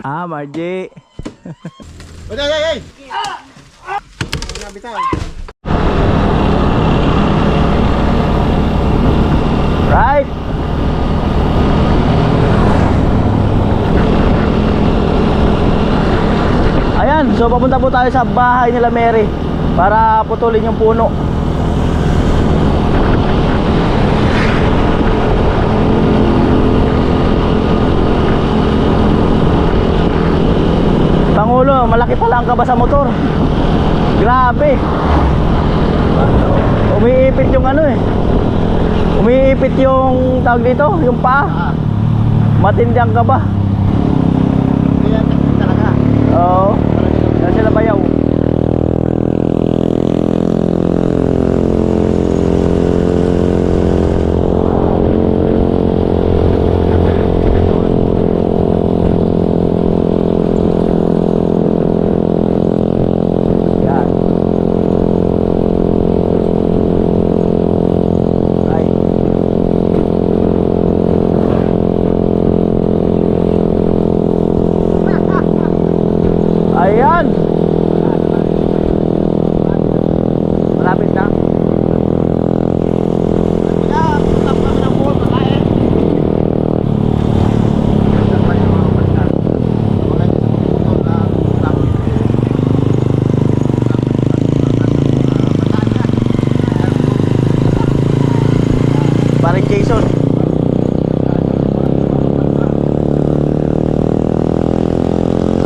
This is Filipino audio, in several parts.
Ah, Margie. Ay, ay, ay! Nabitaw. Right. Ayan, so papunta po tayo sa bahay nila Mary para putulin yung puno. Pangulo, malaki pala ang kaba sa motor. Grabe. Umiipit yung ano eh. Umiipit yung tawag dito, yung paa. Matindi ang kaba. Kaya talaga. Oo. Yan sila bayaw. Yan. Right. Ayan. Malapit na. Parang Jason.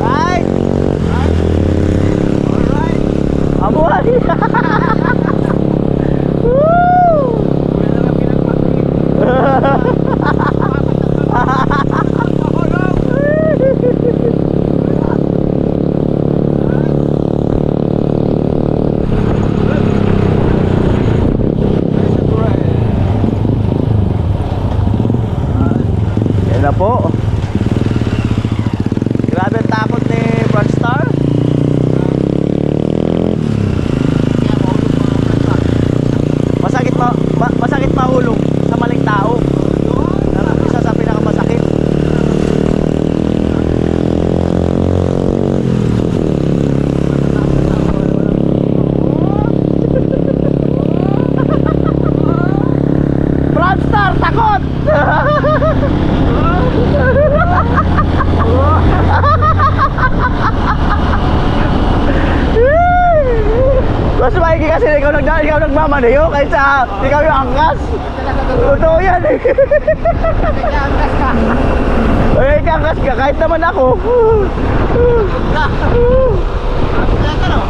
Right. Abuhay. Woo! Yan na po. Grabe ang takot ni Frogstar. Masakit mahulog sa maling tao. Isa sa pinakamasakit. Frogstar, takot! Mas maigi kasi ikaw nagmamanayo kaysa ikaw yung angkas. Totoo yan eh. Ay, angkas ka kahit naman ako.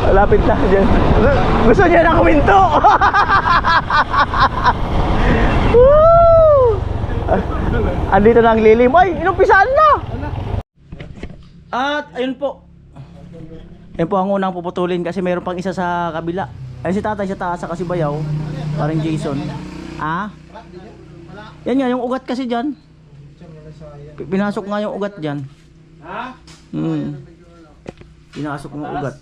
Lapit na dyan. Gusto niya na kuminto. Andito na ang lilim. Ay, inumpisahan na. At ayun po. Yan po ang unang puputulin kasi mayroon pang isa sa kabila. Ay si tatay sa taas kasi bayaw. Parang Jason. Ah? Yan nga yung ugat kasi dyan. Pinasok nga yung ugat dyan. Ha? Pinasok yung ugat.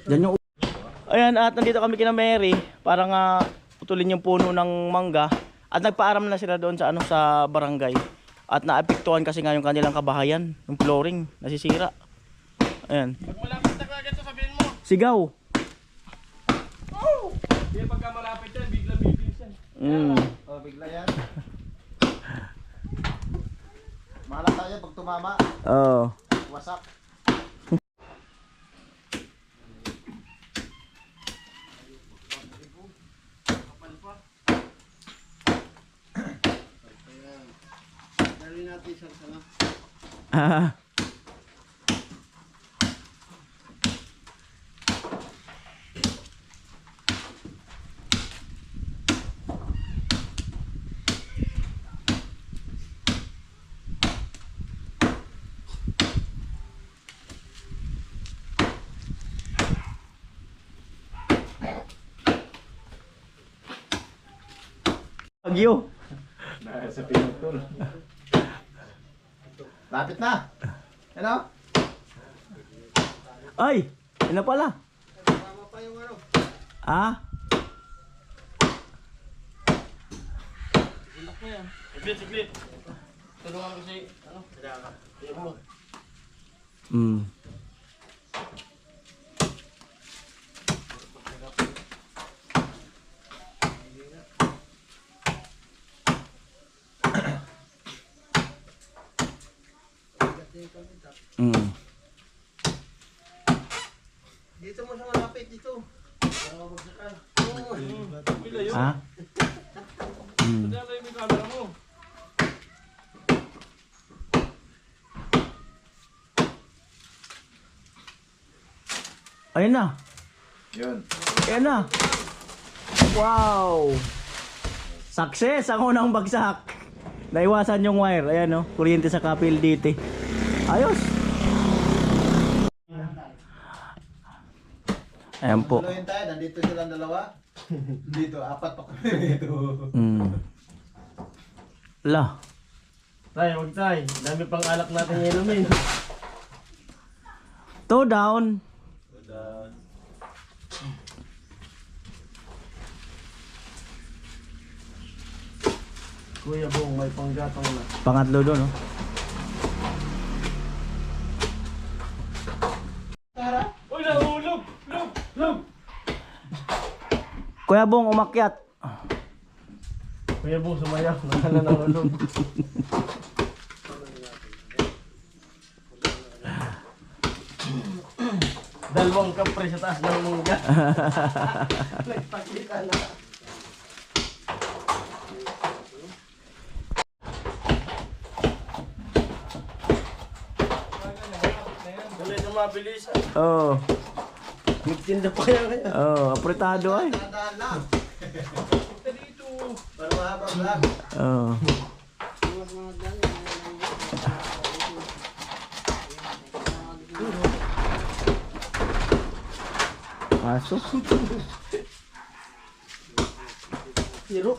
Dyan yung ugat. Ayan, at nandito kami kina Mary para nga putulin yung puno ng mangga. At nagpaaram na sila doon sa ano sa barangay. At naapektuhan kasi nga yung kanilang kabahayan. Yung flooring nasisira. Ayan. Pag malapit na kagad to, sabihin mo. Sigaw. Oh! Hindi pagka malapit yan, bigla bibilis yan. Oh, bigla yan. Mahala tayo pag tumama. Oo. Wasak. Dali natin sa sana. Ah. Bagyo. Sa pinutol. Lapit na. Ano? Ay, yun na pala. Tama pa yung ano. Ah? Ilak mo yan. Siglit, siglit. Tulungan ko si, ano? Kailangan. Tingnan mo. Mm. Mm. Dito mo siya malapit dito. Para mabagsakan. Pila yun. Ha? Mm. Hindi lang yung camera mo. Ayun na. Yun. Ayan na. Wow! Success! Ang unang bagsak. Naiwasan yung wire. Ayan no. Kuryente sa kapil dito. Ayos! Ayan po. Tuloyin tayo. Nandito silang dalawa. Dito. Apat pa kami dito. Mm. La. Tay, wag tay. Dami pang alak natin inumin. Two down. Kuya Bong, may panggatong na. Pangatlo doon no. Uy, nahulog! Lug! Lug! Kuya Bong umakyat. Kuya Bong, sumayaw. Nakala nahulog. Dalawang kapre sa taas ng mungga. Nagpakita na. Dali na mabilis. Oh. Magtinda pa kaya kaya. Oh, apretado ay. Tandaan lang. Punta dito. Para mahabang lang. Oh. Pasok. Hiro.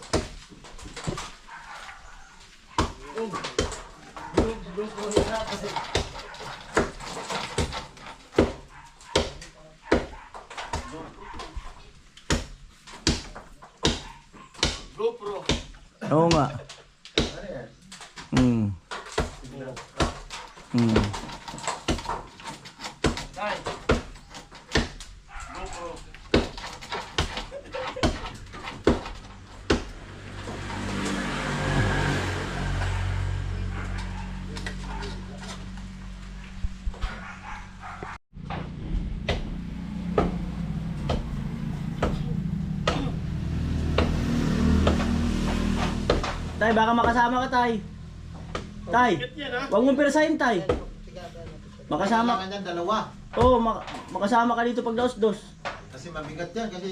GoPro. Oo nga. Ano yan? Mm. Mm. Tay. GoPro. Tay, baka makasama ka, Tay. Tay, Bigat yan ha. wag mong pirasahin, Tay. Makasama. Kailangan yan dalawa. Oo, makasama ka dito pag dos-dos. Kasi mabigat yan. Kasi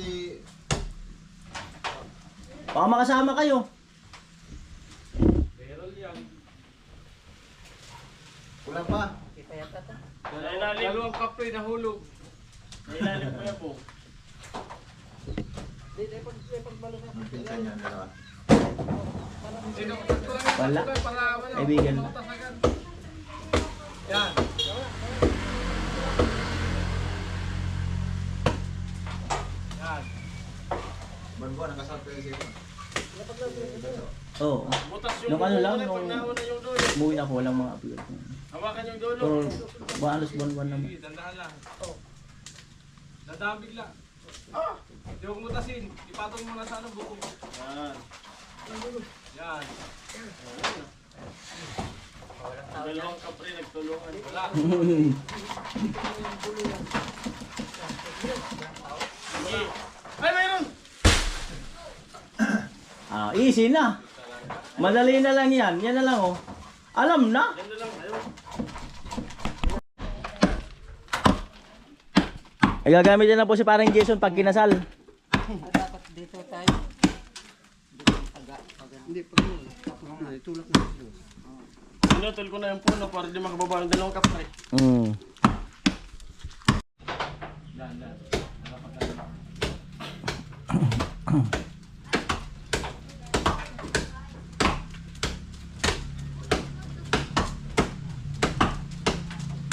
Baka makasama kayo. Meron yan. kulang pa. Nailalim. Dalawang kapre nahulog. Nailalim ko yan po. Pinsan yan dalawa. Sino? Wala. Kaibigan. Yan. Yan. Buwan-buwan ang kasal kayo siya. Oo. Butas yung Nung ano lang, pag nung nauna yung dulo. umuwi na ako, walang mga apil. Hawakan yung dulo. Pero halos buwan-buwan naman. Sige, dandahan lang. Dandahan bigla. Ah! Hindi huwag mutasin. Ipatong mo na sa ano, buko. Yan. Yan. Dalawang kapre nagtulungan. Wala. Ay, mayroon! Ah, easy na. Madali na lang yan. Yan na lang oh. Alam na. Yan na lang. Ayun. Ay, gagamit na po si parang Jason pag kinasal. Dapat dito tayo. Hindi pa tapos na itulak na dito. Sinutol ko na yung puno para di makababa ng dalawang kapre. Mm. Yan, yan.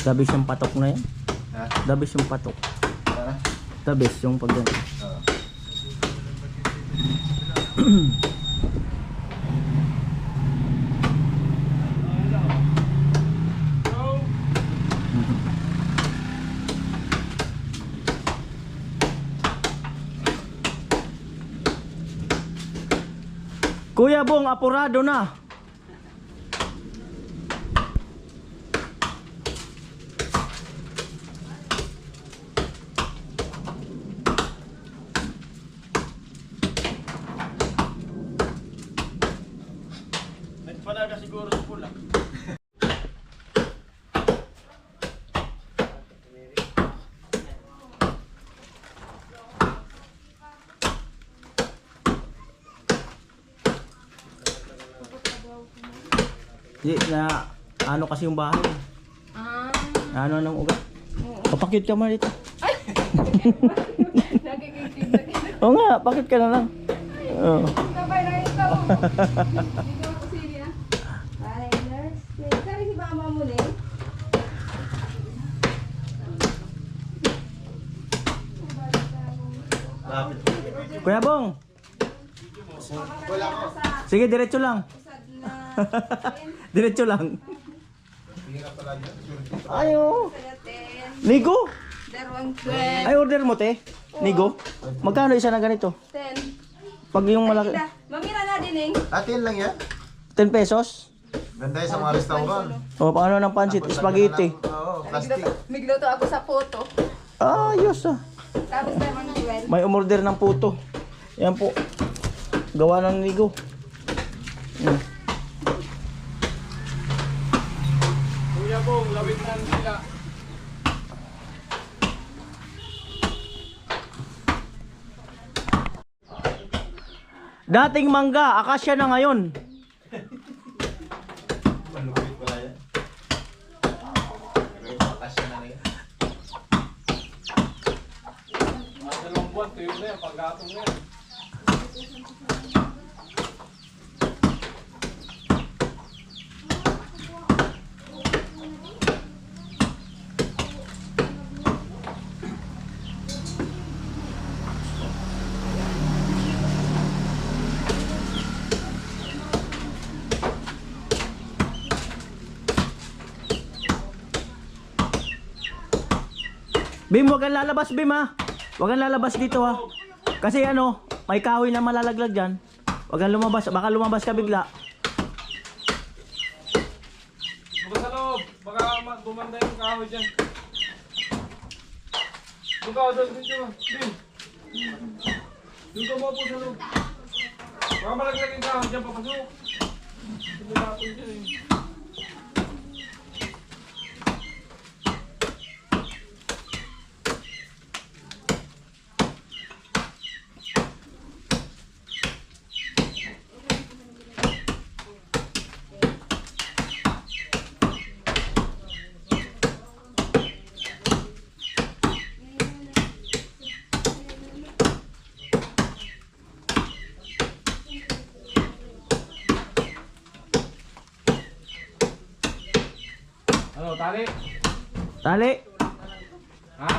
Dabis yung patok na yan. Ha? Dabis yung patok. Tara. Dabis yung pag Oo. Go! Kuya Bong, apurado na. Nagpalaga siguro sa pula. Di na ano kasi yung bahay. Ano nang ugat. Papakit ka man dito. Oo nga, pakit ka na lang. Oo. Sabay na ikaw. Hindi ako sili na. Ay, nurse. Kaya si mama mo na eh. Kuya Bong. Wala ko. Sige, diretso lang. Sad na. Diretso lang. Hirap pala yan. Ayo. Salatin. Nigo. Darwang 12. Ay, order mo te. Nigo. Magkano isa na ganito? 10. Pag yung malaki. Mamira na din eh. Atin lang yan. 10 pesos. Ganda yung sa mga restaurant. O, paano ng pansit? Spaghetti. Oo, plastic. Migluto ako sa puto. Ayos ah. Tapos naman 12. May umorder ng puto. Yan po. Gawa ng Nigo. Kuya Bong, lawit na sila. Dating mangga, akasya na ngayon. Malupit pala yan. Kasya na yan. Mga 2 buwan, tuyo na yan, pagkatong na yan. Bim, wag kang lalabas, Bim ha. Wag kang lalabas dito ha. Kasi ano, may kahoy na malalaglag dyan. Wag kang lumabas, baka lumabas ka bigla. Buka sa loob, baka bumanda yung kahoy dyan. Buka, doon dito. Bin. Doon ka mo po sa loob. Baka malaglag yung kahoy dyan, papasok. Hindi natin dyan eh. Ano, tali? Tali. Ha?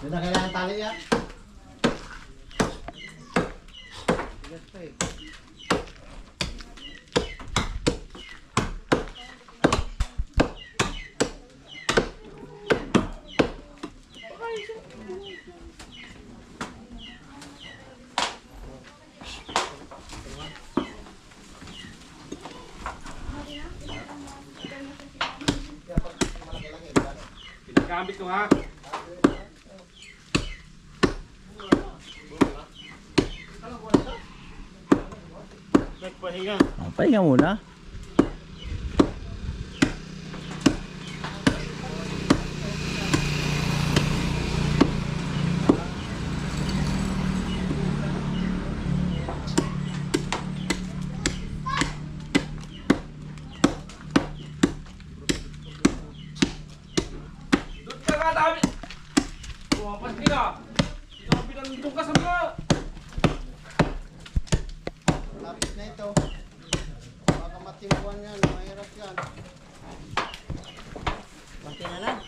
Doon na kailangan tali yan. Gamit ko ha? Nagpahinga. Pahinga muna. Doon ka nga dami! Bumapas ka! Ikaw ang pinanundong ka sa mga! Lapis na ito. Baka matimbuan yan. Mahirap yan. Konti na lang.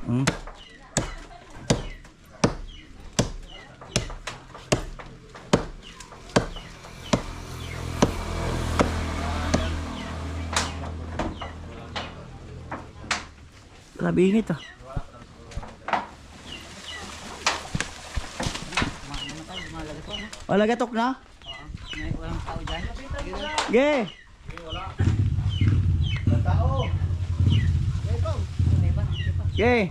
Hmm. Grabe init ah. Malagatok na. Malagatok na? May walang tao dyan. Ge! Tao. Okay, Pam. Ge!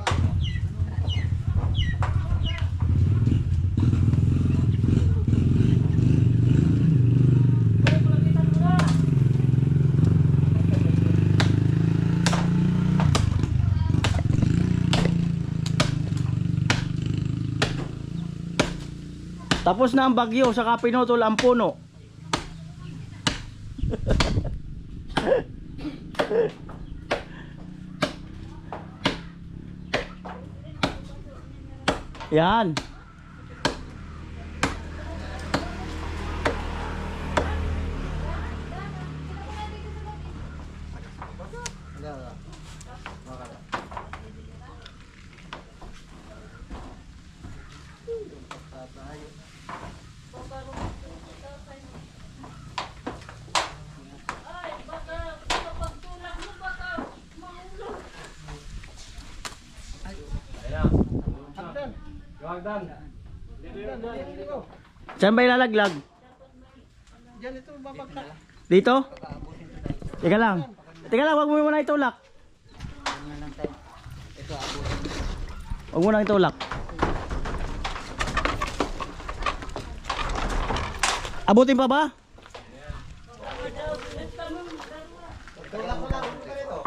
Tapos na ang bagyo, saka pinutol ang puno. Yan. Gagdan. Saan ba ilalaglag? Diyan ito babagsak. Dito? Teka lang. Teka lang, wag mo muna itulak. Ano lang tayo. Ito abutin. Wag mo nang itulak. Abutin pa ba? Tulak mo lang ka rito.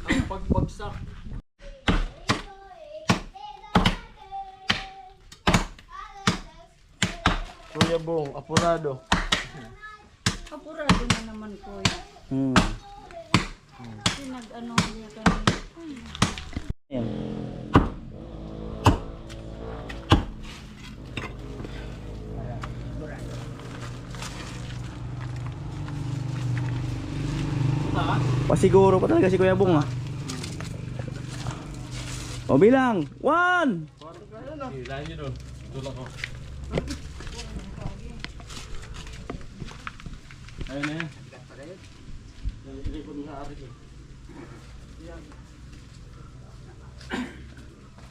Ang pagbagsak. Kuya Bong, apurado. Kapurado na naman ko yun. Pinag-ano niya kanina. Ayan. Pasiguro pa talaga si Kuya Bong ah. O bilang, 1! Hilahin nyo doon. Tulak ko. Ayun na yan.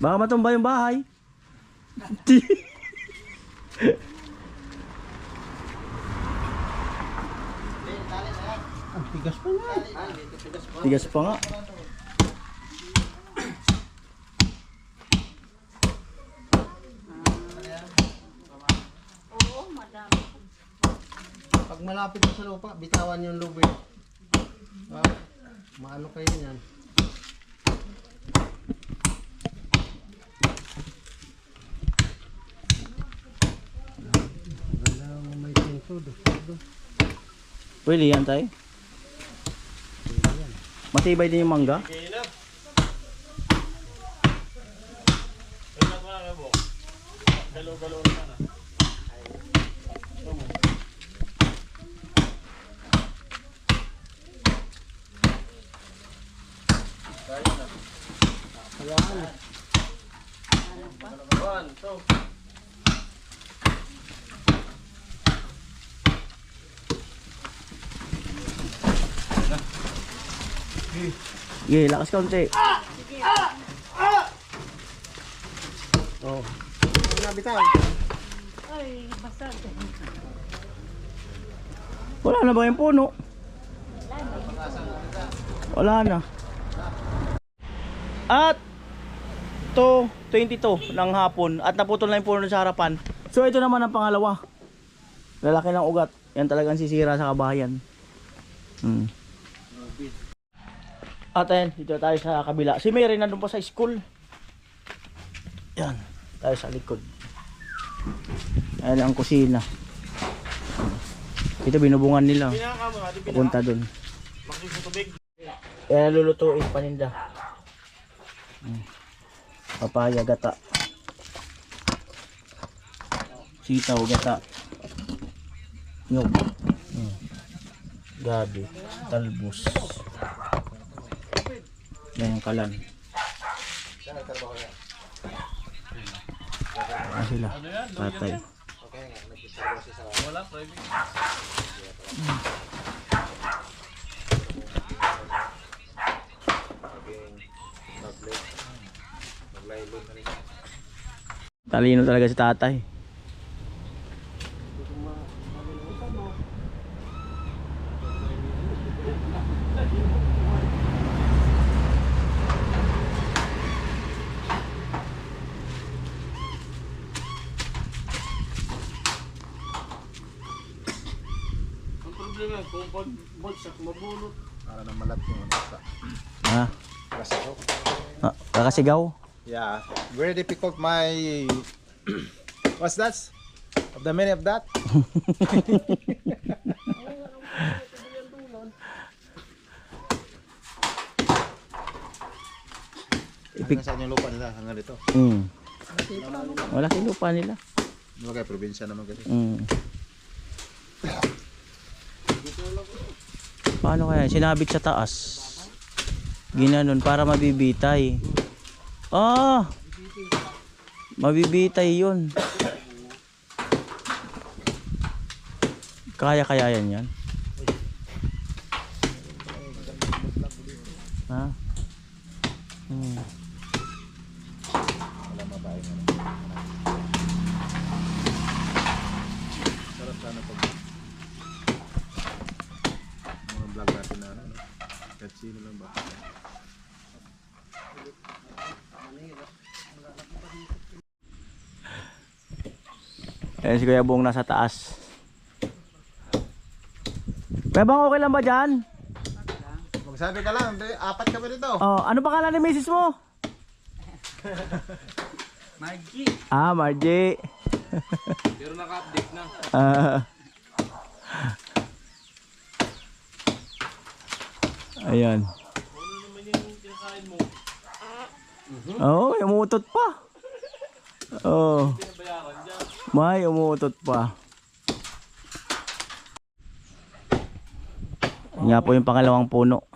Baka matumba yung bahay. Ang tigas pa nga. Tigas pa nga. Oo, madami. Pag malapit ka sa lupa, bitawan yung lubid. Ah, maano kayo niyan? Wala may sensor. Pwede yan tayo. Matibay din yung mangga. One, two. Sige, lakas kaunti. Oh. Nabitaw. Ay, basag. Wala na ba yung puno? Wala na. At 2:22 ng hapon at naputol na yung puno sa harapan. So ito naman ang pangalawa. Lalaki ng ugat. Yan talagang sisira sa kabahayan. At ayan, dito tayo sa kabila. Si Mary nandun pa sa school. Yan, tayo sa likod. Ayan ang kusina. Ito binubungan nila. Papunta dun. Kaya lulutuin paninda. Papaya gata. Sitaw gata. Nyug. Gabi. Talbos. Yan yung kalan. Ah, sila. Tatay. Wala, private. Talino talaga si tatay. Ang problema, kung pag-bagsak, mabulot. Para na malat yung basta. Ha? Kasi ako. Ah, kakasigaw? Yeah, very difficult my what's that? Of the meaning of that? Ipig. Saan yung lupa nila hanggang dito? Wala kayong lupa nila. Di ba kaya probinsya naman kasi? Paano kaya? Sinabit sa taas. Ginanon para mabibitay. Ah! Mabibitay yun. Kaya yan. Ha? Sarap sana pag mga vlog natin na ano. Kahit sino lang ba? Ayan si Kuya Bong nasa taas. Kuya Bong, okay lang ba dyan? Magsabi ka lang, apat kami dito. Oh, ano pangalan ni misis mo? Margie. Ah, Margie. Pero naka-update na. Ayan. Ano naman yung kinakain mo? Oh, umutot pa. Oh. Pinabayaran dyan. May umutot pa. Yan nga po yung pangalawang puno.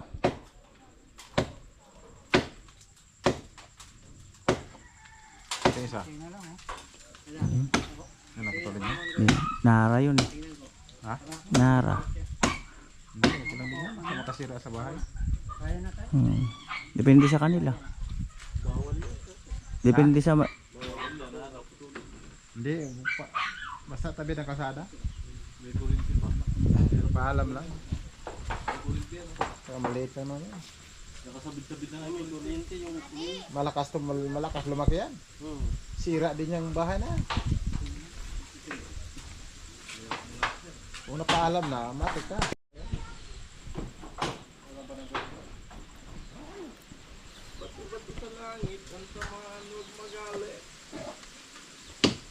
Ito isa. Ano katulad niya? Nara yun. Ha? Nara. Hindi, ito lang din yan. Makasira sa bahay. Depende sa kanila. Depende sa... Hindi, basta tabi ng kasada. Pero paalam lang. Saka maliit lang naman yan. Nakasabit-sabit na namin yung kuryente yung... Malakas lumaki yan. Sira din yung bahay na yan. Kung napaalam na, matik ka.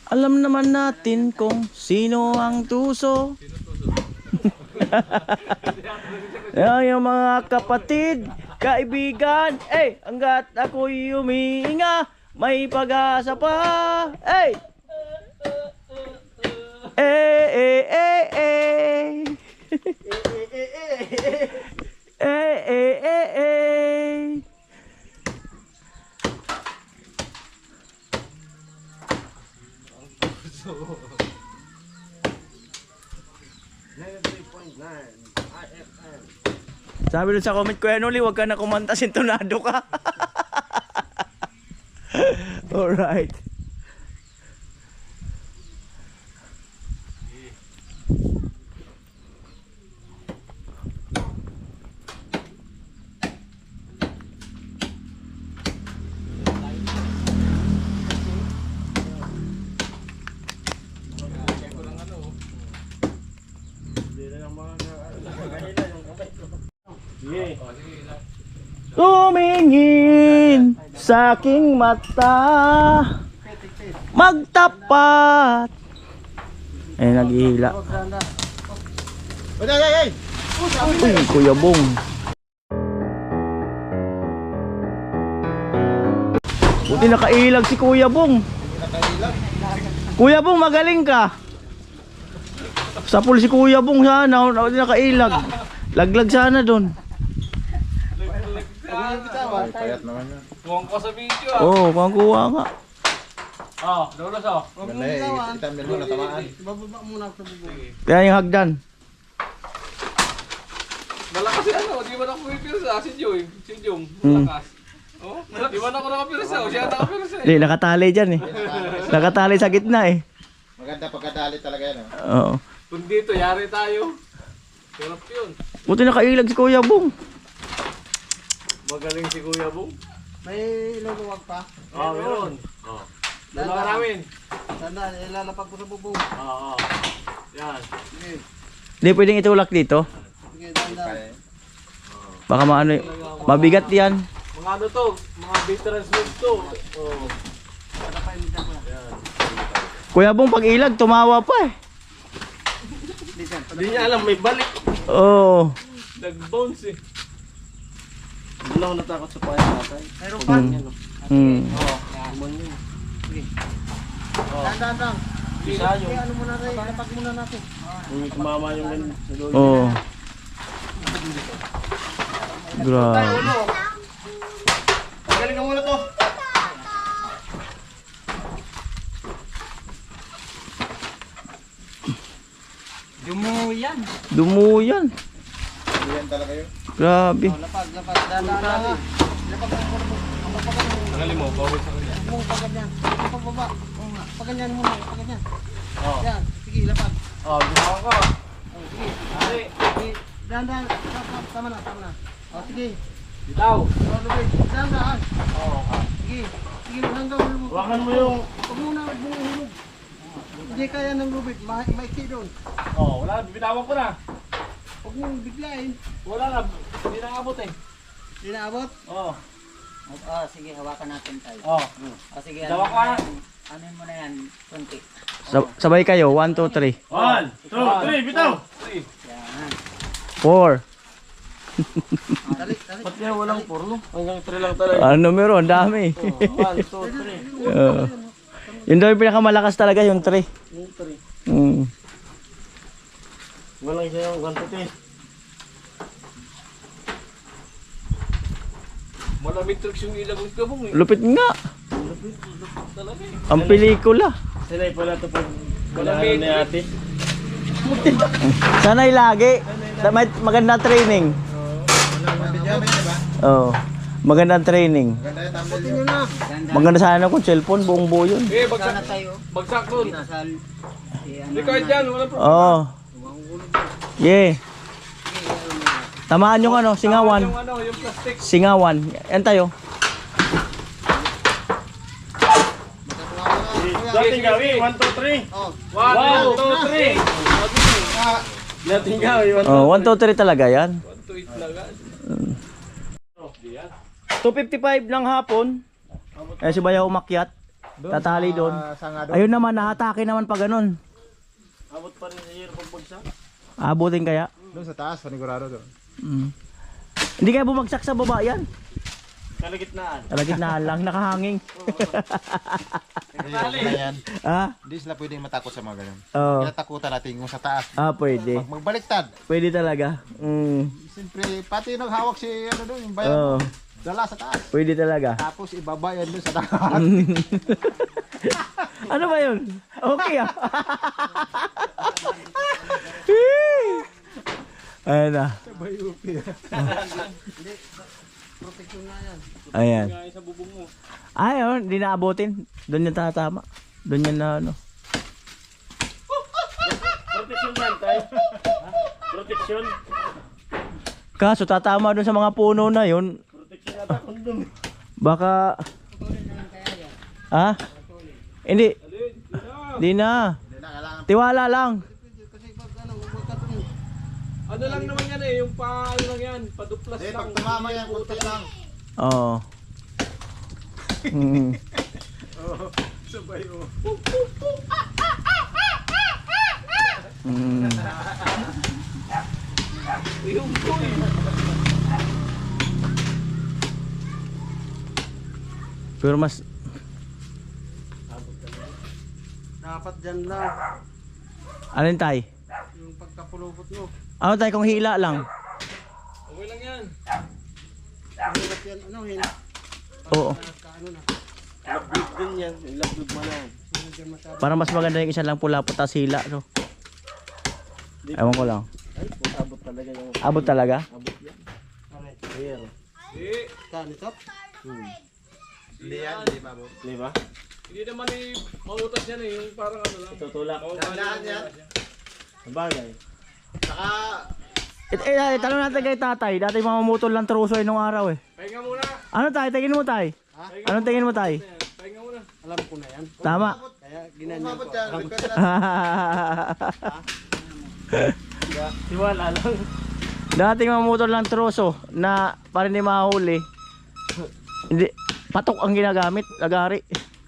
Alam naman natin kung sino ang tuso. Yan yung mga kapatid, kaibigan. Hanggat ako'y humihinga, may pag-asa pa. Sabi dun sa comment ko, Noli, huwag ka na kumanta, sintonado ka. Alright. Tumingin sa aking mata, magtapat. Naghihila. Ay! Uy, Kuya Bong. Buti nakailag si Kuya Bong. Kuya Bong, magaling ka. Sapul si Kuya Bong sana, buti nakailag. Laglag sana doon. Payat naman yan. Tuwang ko sa video Oo, kuha nga. Daulas ah. Ganda eh, itamil mo natamaan. Bababa muna ako sa bubong. Kaya yung hagdan. Malakas yan di ba ako pumipirsa? Si Joy. Si Jong. Malakas. Oh, di ba ako nakapirsa? O siya nakapirsa eh. Hindi, nakatali dyan eh. Nakatali sa gitna eh. Maganda pagkadali talaga yan. Oo. Kung dito, yari tayo. Hirap yun. Buti nakailag si Kuya Bong. Magaling si Kuya Bong. May iluluwag pa. Meron. Dalawa namin. Tanda, ilalapag ko sa bubong. Yan. Hindi pwedeng itulak dito. Sige, tanda. Baka maano, mabigat yan. Mga ano to? Mga veterans move to. Oh. Kuya Bong, pag ilag, tumawa pa eh. Hindi niya alam, may balik. Oo. Nag-bounce eh. Hindi ako natakot sa paya natin. Meron pa? Hmm. Tanda. Isa yung Ano muna tayo, ilapag muna natin. tumama yung ganun sa lolo. Oo. Grabe. Magaling ka muna to. Dumuyan. Dumuyan. Yan talaga yun. Grabe. Lapag. Tanda. Lapag mo. Tangali mo, bawal sa kanya. Mong paganyan. Pagbaba. Oo nga. Paganyan muna. Paganyan. Oh. Yan. Sige, lapag. Ginawa ko. Sige. Ari, Sige. Dahan. Tama na. Sige. bitaw. Lubid. Dahan. Sige. Hanggang hulog. Hawakan mo yung... Huwag muna hulog. Hindi kaya ng lubid. Maiksi doon. Wala, bitawan ko na. Huwag mong biglayin. Wala na, hindi na abot eh. Hindi na abot. Sige, hawakan natin tayo. Sige, Dawa ka. Ano mo na yan, konti. Sabay kayo, 1, 2, 3. 1, 2, 3, bitaw! Yan. 4. Dalik. Ba't kaya walang porno? Hanggang 3 lang talaga. Ano meron? Ang dami. 1, 2, 3. Oo. Yun daw yung pinakamalakas talaga, yung 3. Yung 3. Mm. Walang siya yung quantity. Malamig tricks yung ilang ng kabong eh. Lupit nga. Talaga eh. Ang pelikula. Sinay pala ito pag malamig ni ate. Sana'y lagi. May magandang training. Bidyamin, diba? Oo. Magandang training. Ganda yung tumble nyo na. Maganda sana kung cellphone, buong buo yun. Eh, Sana bagsak. tayo. Bagsak doon. Kasal. Hindi kahit dyan, wala problema. Oo. Yeah. Tamaan yung ano, singawan. Yung ano, yung plastic. Singawan. Yan tayo. Dating gawin, 1, 2, 3. Oh. 1, 2, 3. Dating gawin, 1, 2, 3. Oh, 1, 2, 3 talaga yan. 1, 2, 8 lang. 2:55 ng hapon. Eh si Bayaw umakyat. Tatali doon. Ayun naman, nahatake naman pa ganun. Abot pa rin sa year pag bagsak. Abutin kaya? Doon sa taas, panigurado doon. Mm. Hindi kaya bumagsak sa baba yan. Kalagitnaan. Talagitnaan lang, nakahanging. Yan. Ah? Hindi sila pwedeng matakot sa mga ganun. Oo. Kinatakutan natin yung sa taas. Pwede. Pag magbaliktad, Pwede talaga. siyempre, pati nang hawak si ano doon, yung bayan, Oo. dala sa taas. Pwede talaga. Tapos ibaba yan doon sa taas. Ano ba yun? Okay ah. Ayan na. Protection na yan. Ayan. Kaya sa bubong mo. Ayun, hindi na abutin. Doon yan tatama. Doon yan na ano. Protection yan tayo. Protection. Kaso tatama doon sa mga puno na yun. Protection yata kondom. Baka... Ha? Hindi. Hindi na. Tiwala lang. Kasi pag ano, magkatuloy. Ano lang naman yan eh, yung pa ano lang yan, paduplas Hindi, lang. pag tumama yan, kunti lang. Oo. Mm. Sabay oh. Mm. Yung boy. Pero mas Dapat dyan lang. alin tay? Yung pagkapulupot mo. Ano tay kung hila lang? Okay lang yan. Hirap yan. Ano yun? Oo. Kaano na. Lagbib din yan. Yung lagbib mo lang. Hindi dyan masyado. Para mas maganda yung isa lang pula putas hila no. Ewan ko lang. Ay, abot talaga yung Abot talaga? abot yan. Okay. Here. Hindi. Kaano ito? Hindi yan, di ba? Di ba? Hindi naman mautas yan eh. Yung parang ano lang. Tutulak. Tandaan yan. Sabagay. Saka Tanong natin kay tatay. Dati mamamutol lang truso nung araw eh. Pahinga muna. Ano tay? Tingin mo tay? Anong tingin mo tay? Pahinga muna. alam ko na yan. Tama. Kaya ginanyan ko. Tiwala lang. Dating mamutol lang truso na para hindi mahuli. Hindi, patok ang ginagamit, lagari.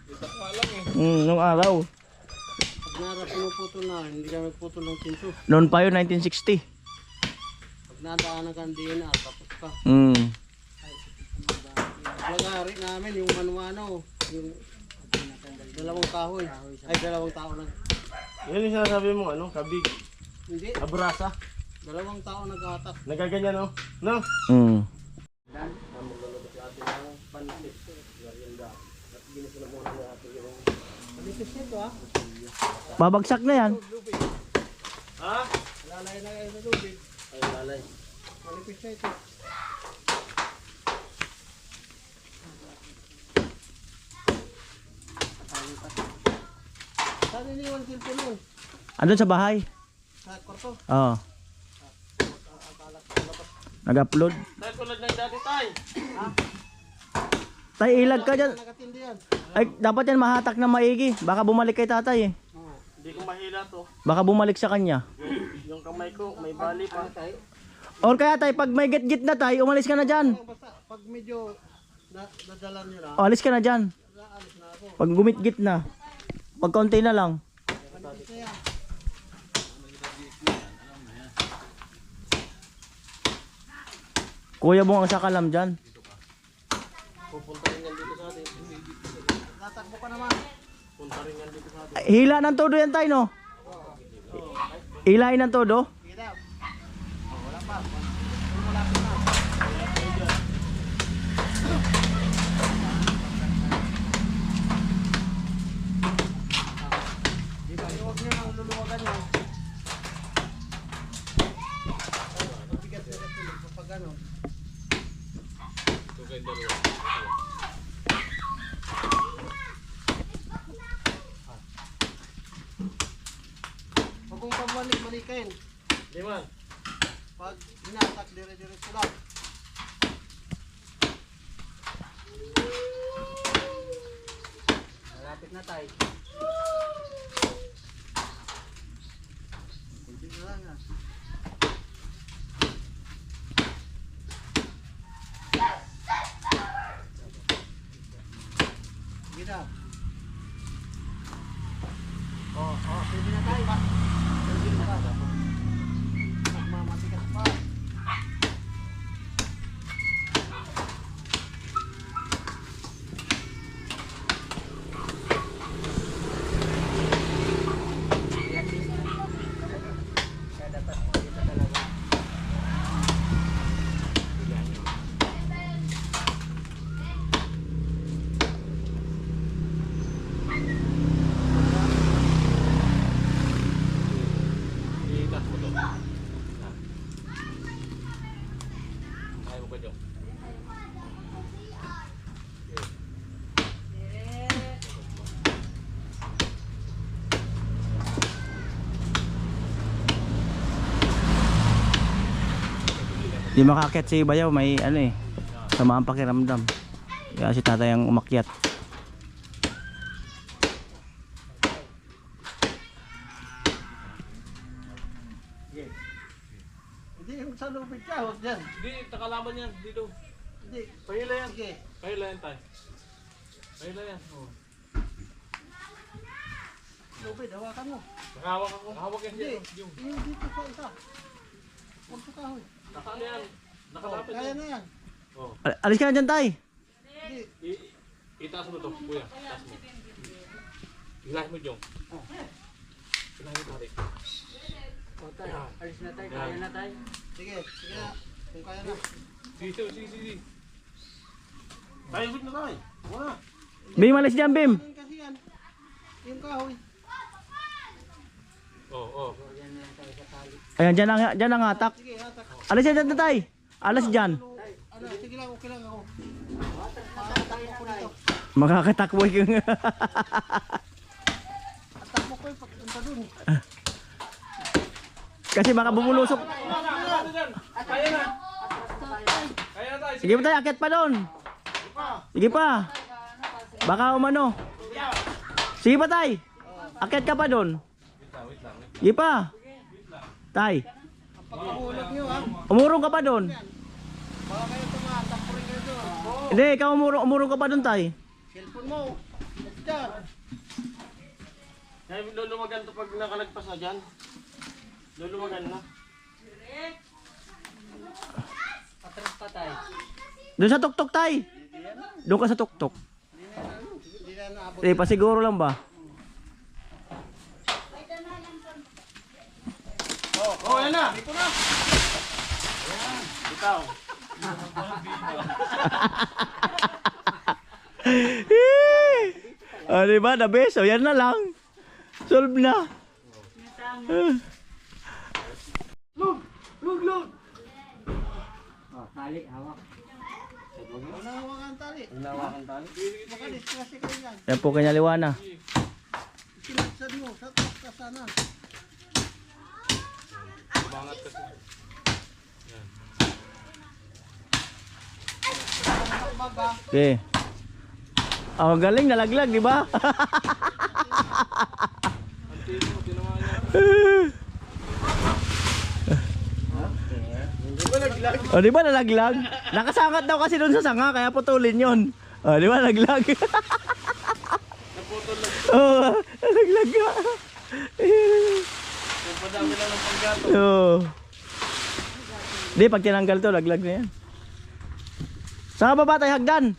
Itakwa lang eh. Nung araw. Pag nara pinuputol na, hindi ka nagputol ng pinto. Noon pa yun, 1960. Pag nadaanan ka ng DNA, tapos ka. Lagari namin yung manuano, yung dalawang kahoy. Ay, dalawang tao lang. Yan yung sinasabi mo, ano? Kabig. Hindi, Abrasa. dalawang tao nag-atak. Nagaganyan, no? No? Malipis nito ah. Babagsak na yan. Ha? Lalay na kayo sa tubig. Ay, lalay. Malipis na ito. Saan iniwan silpo nun? Andun sa bahay. Sa kwarto? Oo. Nag-upload. Dahil tulad ng dati tayo. Tay, ilag ka dyan. Nakatindi yan. Ay, dapat yan mahatak na maigi. Baka bumalik kay tatay eh. Oo. Hindi ko mahila to. Baka bumalik sa kanya. Yung kamay ko, may bali pa. Or kaya tay, pag may git-git na tay, umalis ka na dyan. Basta pag medyo nadalan nyo na, O, alis ka na dyan. naalis na ako. Pag gumit-git na. Pag konti na lang. Malipis na yan. Kuya mo ang sakalam dyan. Pupunta rin yan dito sa atin. Tatakbo ka naman. Punta rin yan dito sa atin. Ay, hila ng todo yan tay, no? Hilain ng todo? Kita. Oh, wala pa. Malapit na. Di ba? Huwag nyo nang luluwagan yan. Bigat na rin ito. Pag ano. Ito kayo dalawa. Huwag kong pabalik-balikin. Di man. Pag hinatak, dire-diretso lang. Malapit na tayo. Kunti na lang ah. Sige na. Pwede na tayo. Pwede na tayo. Magmamatigas pa. Itas mo to. Ayaw mo ba dyan? Di makakit si Bayaw, may ano eh. Sama ang pakiramdam. Kaya si tatay ang umakyat. Hindi, yung sa lubid ka, huwag dyan. Hindi, takalaman yan. Dito. Hindi. Pahila yan. Sige. Pahila yan tayo. Pahila yan. Oh. Lubid, hawakan mo. Nakahawak ako. Hawak yan Hindi. dito. Yung. Yung dito sa isa. Huwag sa kahoy. Nakaano yan? Nakalapit Kaya yan. na yan. Alis ka na dyan, tay. Itaas mo to, kuya. Itaas mo. Ilahin mo, Jong. Ilahin mo, pare. O tay, alis na tayo. Kaya na tayo. Sige, sige na. Kung kaya na. Sige. Tayo, huwag na tayo. Wala. Bim, alis dyan, Bim. Ano kasi yan? Yung kahoy. Oo. Yan na lang tayo sa tali. Ayan, dyan ang hatak. Sige, hatak. Alis dyan, tay. Alis dyan. Ano, sige lang, okay lang ako. Makakatakbo yung... Atak mo ko yung pagpunta dun. Kasi baka bumulusok. Kaya na. Kaya na tayo. Sige pa tayo, akit pa doon. Sige pa. Baka umano. Sige pa tay. Akit ka pa doon. Sige pa. Tay. Pagkahulog nyo ha. Umurong ka pa doon. Baka kayo tumatak po rin kayo doon. Hindi, ikaw umurong ka pa doon tay. Cellphone mo. Diyan. Kaya luluwagan to pag nakalagpas na dyan. Luluwagan na. Patras pa tayo. Doon sa tuktok tay. Doon ka sa tuktok. Hindi na naabot. Eh, pasiguro lang ba? Oh, yan na. Dito na. Bitaw. Ah, diba? The best. O, yan na lang. Solve na. Lug. O, tali, hawak. Nahawakan ang tali. Hinawakan tali. Baka diskrasya kayo yan. Yan po kanya liwana. Sinagsan mo. Sa truck ka sana. Bangat kasi. Baga. Okay. Oh, galing nalaglag, di ba? Oh, di ba nalaglag? Nakasangat daw kasi doon sa sanga kaya putulin 'yon. Oh, di ba nalaglag? Naputol lang. Oh, nalaglag ka. Kung padami lang ng panggato. Oh. Di pag tinanggal to, laglag na 'yan. Saan ka ba tayo hagdan?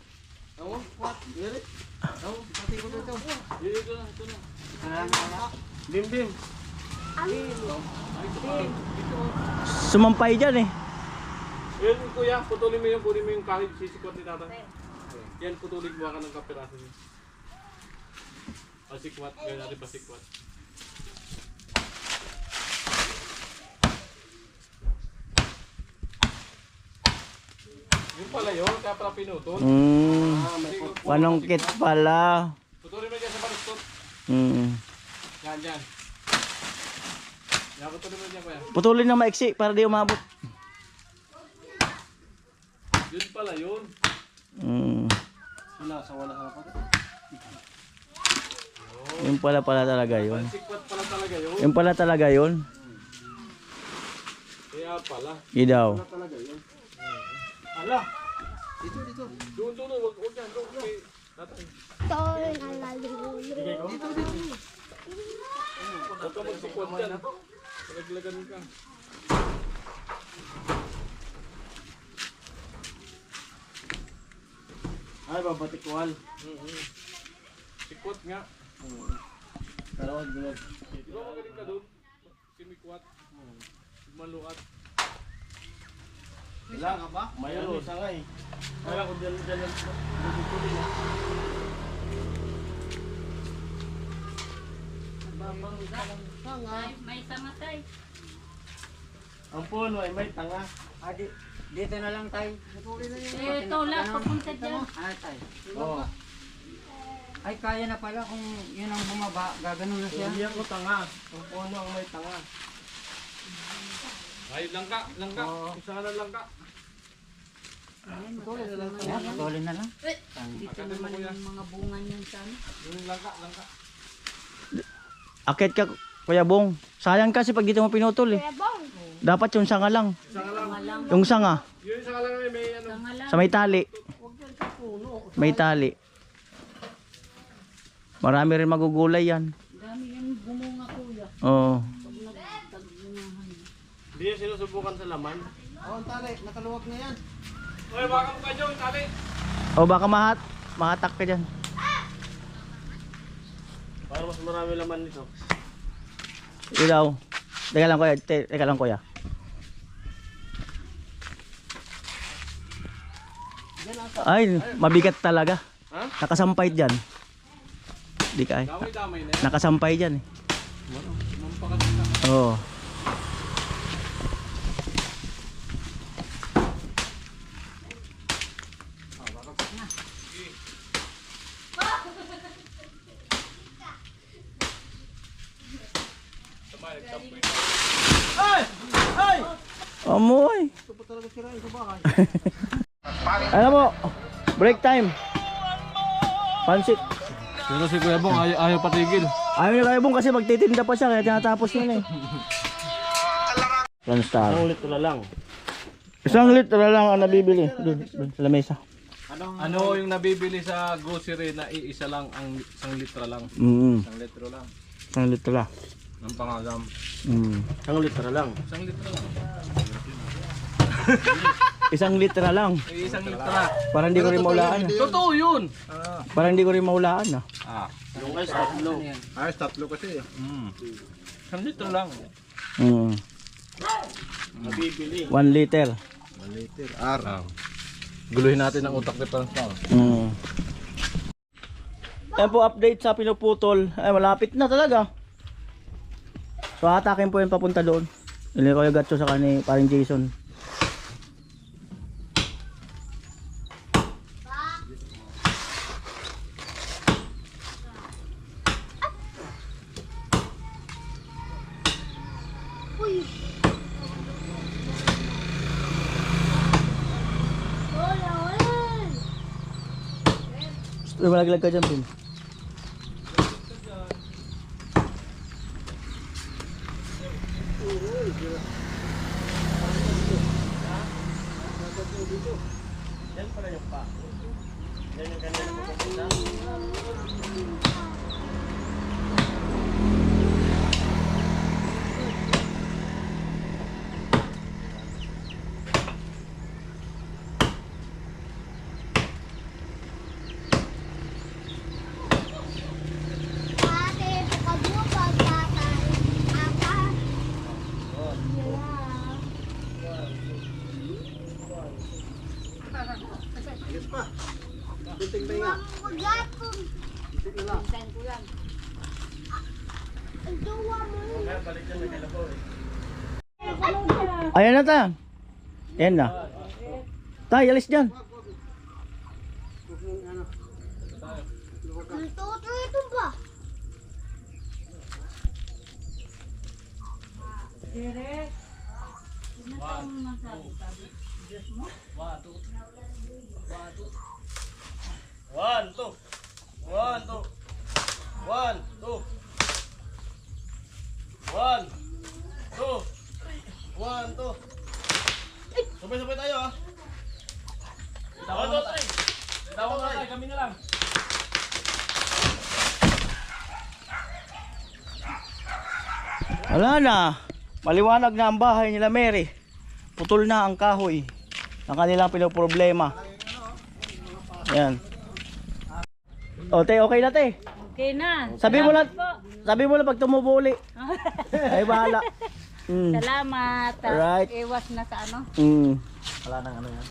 Ako? What? Dili? Ako? Pati ko dito. Dito na. Bim. Sumampay dyan eh. Yun kuya, putulin mo yung kunin mo yung kahit sisikwat ni tata. Yan, putulin mo ka ng kapiraso niya. Pasikwat, gawin natin pasikwat. Yung pala yun, kaya pala pinutol. Panungkit pala. Putulin mo dyan sa paristot. Yan. Yan, putulin mo dyan kuya. Putulin na maiksi para di umabot. Yun pala yun. Wala sa pa. Yung pala talaga yun. Pasikwat pala talaga yun. Yung pala talaga yun. Kaya pala. Idaw. Talaga yun. Ala! Dito. Doon, wag yan. Doon, kay tatay. Dito. Huwag ka magsikwat dyan. Naglagan ka. Ay, babatikwal. Sikwat nga. Karawag gulog. Di ba magaling ka doon? Simikwat. Maluat. Wala nga ba? Mayroon. Isa nga eh. Kaya kung dyan lang. May samatay. Ang puno ay may tanga. Ah, dito na lang tayo. Ito lang, papunta dyan. Ah, tayo. Oo. Ay, kaya na pala kung yun ang bumaba. Gaganon na siya. Hindi ako tanga. Ang puno ang may tanga. Ay, langka. Isa ka na langka. Ayan, Ayan, putulin na lang. dito naman yung mga bunga niyan sana. Yung langka. Akit ka, Kuya Bong. Sayang kasi pag dito mo pinutol eh. Dapat yung sanga lang. Yung sanga. Yun isa ka lang may ano. Sa may tali. May tali. Marami rin magugulay yan. Dami yan bumunga kuya. Oo. Pag nagtagunahan. Hindi yung sinusubukan sa laman. Oh, ang tali, nakaluwag na yan. Oy, baka mo ka dyan, tali. O baka mahatak ka dyan. Para mas marami laman nito. Ilaw. Teka lang kuya, teka lang kuya. Ay, mabigat talaga. Ha? Nakasampay dyan. Di ka ay. Damay-damay na yan. Nakasampay dyan eh. Mampakas na. Oo. Amoy. Ito pa talaga sirain sa bahay. Alam mo, break time. Pansit. Pero si Kuya Bong ayaw patigil. Ayaw niya kayo bong kasi magtitinda pa siya kaya tinatapos niya na eh. One star. Ang ulit na lang. Isang litro lang ang nabibili. Doon sa lamesa. Ano yung nabibili sa grocery na iisa lang ang 1 litra lang? Mm. 1 litro lang. Isang litro lang. Ng pangagam. Mm. 1 litra lang. 1 litra lang. Isang litro lang. Isang litra. Para hindi ko rin maulaan. Totoo yun. Para hindi ko rin maulaan. Yung guys, tatlo. Ayos, tatlo kasi. 1 litra lang. Mm. Nabibili. 1 liter. 1 liter. R. Guluhin natin ang utak ni Pansal. Mm. Yan po update sa pinuputol. Ay malapit na talaga. So hatakin po yung papunta doon. Ili ko yung gatso sa kani paring Jason. Uy, malaglag ka dyan, Pin. Ayos pa. Kunting pahinga. Kunting na lang. Ayan na ta. Ayan na. Tay, alis dyan. One, two. One, two. One, two. One, two. One, two. Sabay-sabay tayo ah. One, two, three. Tawag tayo, kami na lang. Wala na. Maliwanag na ang bahay nila Mary. Putol na ang kahoy. Ang kanilang pinoproblema. Ayan. O, te, okay na, te. Okay na. Sabi mo na pag tumubo uli. Ay, bahala. Mm. Salamat. Alright. Iwas na sa ano. Mm. Wala nang ano yan.